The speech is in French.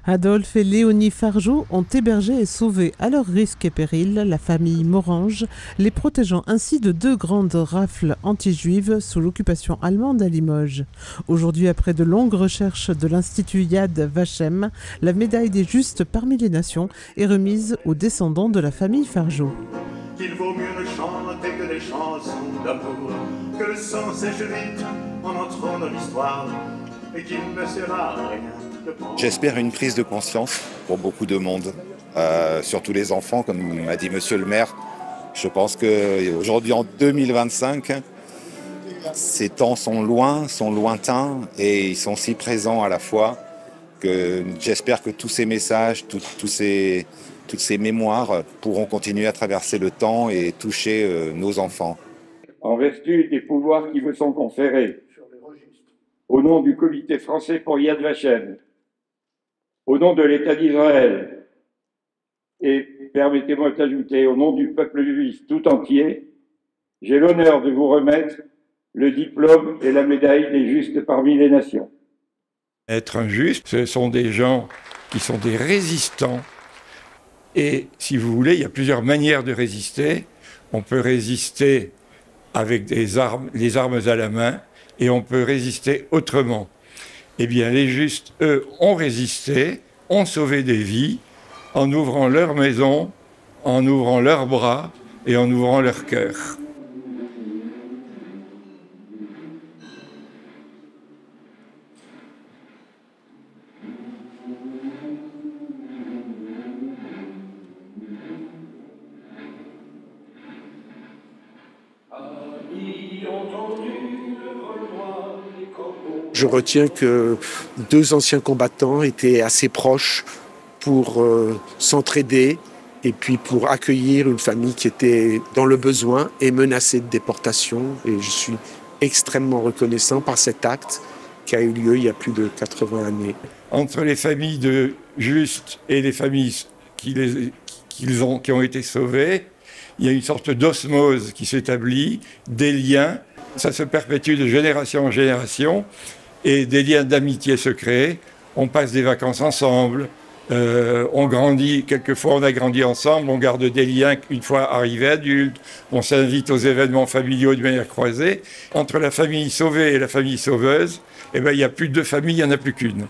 Adolphe et Léonie Fargeau ont hébergé et sauvé à leur risque et péril la famille Morange, les protégeant ainsi de 2 grandes rafles anti-juives sous l'occupation allemande à Limoges. Aujourd'hui, après de longues recherches de l'Institut Yad Vashem, la médaille des Justes parmi les nations est remise aux descendants de la famille Fargeau. Qu'il vaut mieux ne chanter que des chansons d'amour, que le sang sèche vite en entrant dans l'histoire, et qu'il ne sert à rien de prendre. J'espère une prise de conscience pour beaucoup de monde, surtout les enfants, comme m'a dit monsieur le maire. Je pense qu'aujourd'hui, en 2025, ces temps sont lointains, et ils sont si présents à la fois que j'espère que tous ces messages, toutes ces mémoires pourront continuer à traverser le temps et toucher nos enfants. En vertu des pouvoirs qui vous sont conférés, au nom du Comité français pour Yad Vashem, au nom de l'État d'Israël, et permettez-moi d'ajouter au nom du peuple juif tout entier, j'ai l'honneur de vous remettre le diplôme et la médaille des Justes parmi les nations. Être un juste, ce sont des gens qui sont des résistants. Et si vous voulez, il y a plusieurs manières de résister. On peut résister avec les armes à la main, et on peut résister autrement. Eh bien, les Justes, eux, ont résisté, ont sauvé des vies, en ouvrant leur maison, en ouvrant leurs bras et en ouvrant leur cœur. Je retiens que 2 anciens combattants étaient assez proches pour s'entraider et puis pour accueillir une famille qui était dans le besoin et menacée de déportation. Et je suis extrêmement reconnaissant par cet acte qui a eu lieu il y a plus de 80 années. Entre les familles de Justes et les familles qui ont été sauvées, il y a une sorte d'osmose qui s'établit, des liens, ça se perpétue de génération en génération, et des liens d'amitié se créent. On passe des vacances ensemble, on grandit, quelquefois on a grandi ensemble, on garde des liens une fois arrivé adulte, on s'invite aux événements familiaux de manière croisée. Entre la famille sauvée et la famille sauveuse, eh ben, il n'y a plus de 2 familles, il n'y en a plus qu'une.